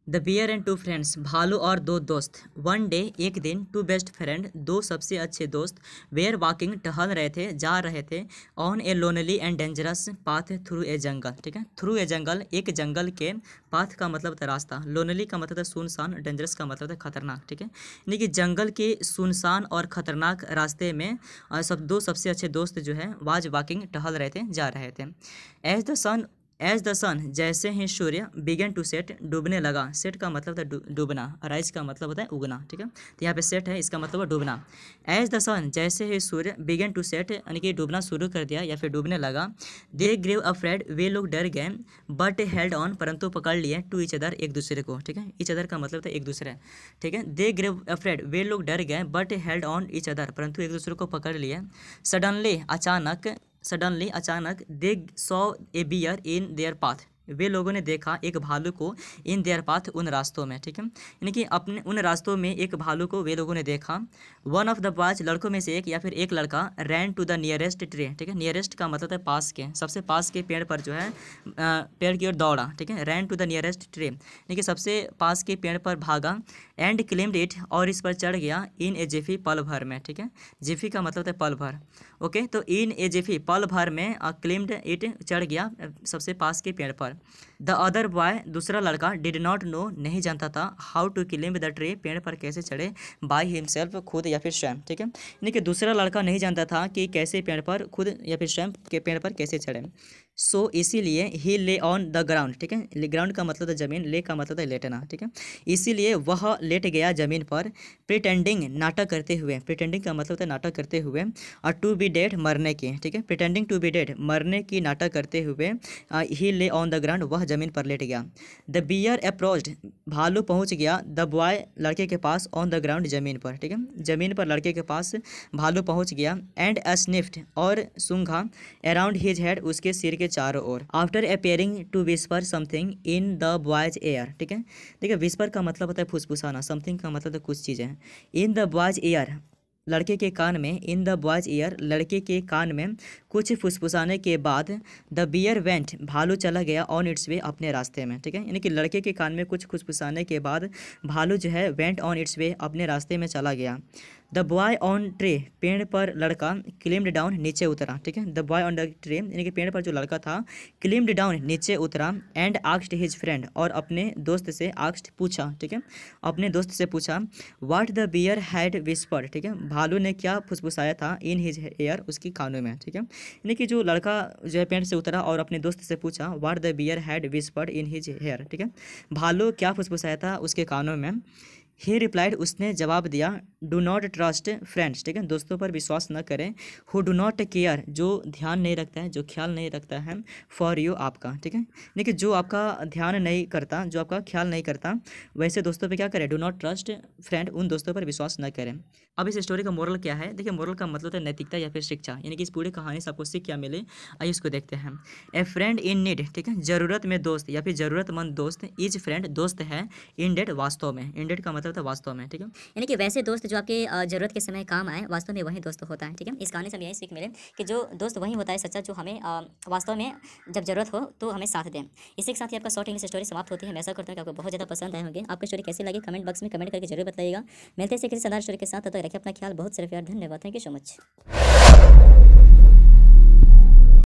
The bear and two friends, भालू और दो दोस्त। वन डे, एक दिन, टू बेस्ट फ्रेंड, दो सबसे अच्छे दोस्त, वेयर वॉकिंग, टहल रहे थे, जा रहे थे, on a lonely and dangerous path through a jungle. ठीक है, थ्रू ए जंगल, एक जंगल के, पाथ का मतलब था रास्ता, लोनली का मतलब था सुनसान, डेंजरस का मतलब था खतरनाक। ठीक है, यानी कि जंगल के सुनसान और खतरनाक रास्ते में दो सबसे अच्छे दोस्त जो है वाज वॉकिंग, टहल रहे थे, जा रहे थे। एज द सन, जैसे ही सूर्य, बिगन टू सेट, डूबने लगा। सेट का मतलब था डूबना, राइज का मतलब होता है उगना। ठीक है, तो यहाँ पे सेट है, इसका मतलब है डूबना। एज द सन, जैसे ही सूर्य, बिगन टू सेट, यानी कि डूबना शुरू कर दिया या फिर डूबने लगा। दे ग्रेव अफ्रेड, वे लोग डर गए, बट हेल्ड ऑन, परंतु पकड़ लिए, टू ईच अदर, एक दूसरे को। ठीक है, ईच अदर का मतलब था एक दूसरे। ठीक है, दे ग्रेव अफ्रेड, वे लोग डर गए, but held on each other, परंतु एक दूसरे को पकड़ लिए। सडनली, अचानक, they saw a bear in their path, वे लोगों ने देखा एक भालू को, इन देयर पाथ, उन रास्तों में। ठीक है, यानी कि अपने उन रास्तों में एक भालू को वे लोगों ने देखा। वन ऑफ द बॉयज, लड़कों में से एक या फिर एक लड़का, ran to the nearest tree. ठीक है, नियरेस्ट का मतलब है पास के, सबसे पास के पेड़ पर जो है पेड़ की ओर दौड़ा। ठीक है, ran to the nearest tree, यानी कि सबसे पास के पेड़ पर भागा। एंड क्लेम्ड इट, और इस पर चढ़ गया, इन ए जिफी, पल भर में। ठीक है, जिफी का मतलब है पल भर। ओके, तो इन ए जिफी, पल भर में, क्लेम्ड इट, चढ़ गया सबसे पास के पेड़ पर। द अदर बॉय, दूसरा लड़का, डिड नॉट नो, नहीं जानता था, हाउ टू क्लेम्ब द ट्री, पेड़ पर कैसे चढ़े, बाय हिमसेल्फ, खुद या फिर स्वयं। ठीक है, यानी कि दूसरा लड़का नहीं जानता था कि कैसे पेड़ पर खुद या फिर स्वयं के पेड़ पर कैसे चढ़े। सो इसीलिए ही ले ऑन द ग्राउंड। ठीक है, ग्राउंड का मतलब है ज़मीन, ले का मतलब है लेटना। ठीक है, इसीलिए वह लेट गया ज़मीन पर, प्रिटेंडिंग, नाटक करते हुए, प्रिटेंडिंग का मतलब है नाटक करते हुए, और टू बी डेड, मरने की। ठीक है, प्रिटेंडिंग टू बी डेड, मरने की नाटक करते हुए, ही ले ऑन द ग्राउंड, वह ज़मीन पर लेट गया। द बियर अप्रोच्ड, भालू पहुंच गया, द बॉय, लड़के के पास, ऑन द ग्राउंड, ज़मीन पर। ठीक है, ज़मीन पर लड़के के पास भालू पहुंच गया। एंड स्निफ्ड, और सूंघा, अराउंड हिज हेड, उसके सिर के चारों ओर। After appearing to whisper something in the boy's ear. ठीक है, देखिए विस्पर का मतलब होता है फुसफुसाना, समथिंग का मतलब है कुछ चीज़ें। इन द बॉयज एयर, लड़के के कान में, इन द बॉयज ईयर, लड़के के कान में कुछ फुसफुसाने के बाद, द बियर वेंट, भालू चला गया, ऑन इट्स वे, अपने रास्ते में। ठीक है, यानी कि लड़के के कान में कुछ फुसफुसाने के बाद भालू जो है वेंट ऑन इट्स वे, अपने रास्ते में चला गया। द बॉय ऑन ट्री, पेड़ पर लड़का, क्लिम्ड डाउन, नीचे उतरा। ठीक है, the boy on the tree, यानी कि पेड़ पर जो लड़का था, क्लिम्ड डाउन, नीचे उतरा। एंड आस्क्ड हिज फ्रेंड, और अपने दोस्त से, आस्क्ड, पूछा। ठीक है, अपने दोस्त से पूछा, what the bear had whispered. ठीक है, भालू ने क्या फुसफुसाया था, इन हिज एयर, उसकी कानों में। ठीक है, यानी कि जो लड़का जो है पेड़ से उतरा और अपने दोस्त से पूछा, what the bear had whispered in his ear. ठीक है, भालू क्या फुसफुसाया था उसके कानों में। ही रिप्लाइड, उसने जवाब दिया, डू नॉट ट्रस्ट फ्रेंड्स। ठीक है, दोस्तों पर विश्वास न करें। हु डू नॉट केयर, जो ध्यान नहीं रखता है, जो ख्याल नहीं रखता है, फॉर यू, आपका। ठीक है, लेकिन जो आपका ध्यान नहीं करता, जो आपका ख्याल नहीं करता, वैसे दोस्तों पे क्या करें, डू नॉट ट्रस्ट फ्रेंड, उन दोस्तों पर विश्वास न करें। अब इस स्टोरी का मोरल क्या है, देखिए मोरल का मतलब है नैतिकता या फिर शिक्षा, यानी कि इस पूरी कहानी से आपको सीख क्या मिले, आइए इसको देखते हैं। ए फ्रेंड इन नीड, ठीक है, ज़रूरत में दोस्त या फिर ज़रूरतमंद दोस्त, इज फ्रेंड, दोस्त है, इन डेड, वास्तव में, इन डेड का मतलब था वास्तव में। ठीक है, यानी कि वैसे दोस्त जो आपके ज़रूरत के समय काम आए, वास्तव में वही दोस्त होता है। ठीक है, इस कहानी से हमें यही सीख मिले कि जो दोस्त वही होता है सच्चा, जो हमें वास्तव में जब ज़रूरत हो तो हमें साथ दें। इसी के साथ ही आपका शॉर्ट इंग्लिश स्टोरी समाप्त होती है। मैं ऐसा करता हूँ कि आपको बहुत ज़्यादा पसंद आए होंगे। आपकी स्टोरी कैसी लगी कमेंट बॉक्स में कमेंट करके जरूर बताइएगा। मिलते हैं किसी शानदार स्टोरी के साथ, तब तक रखिए अपना ख्याल। बहुत सिर्फ यार, धन्यवाद, थैंक यू सो मच।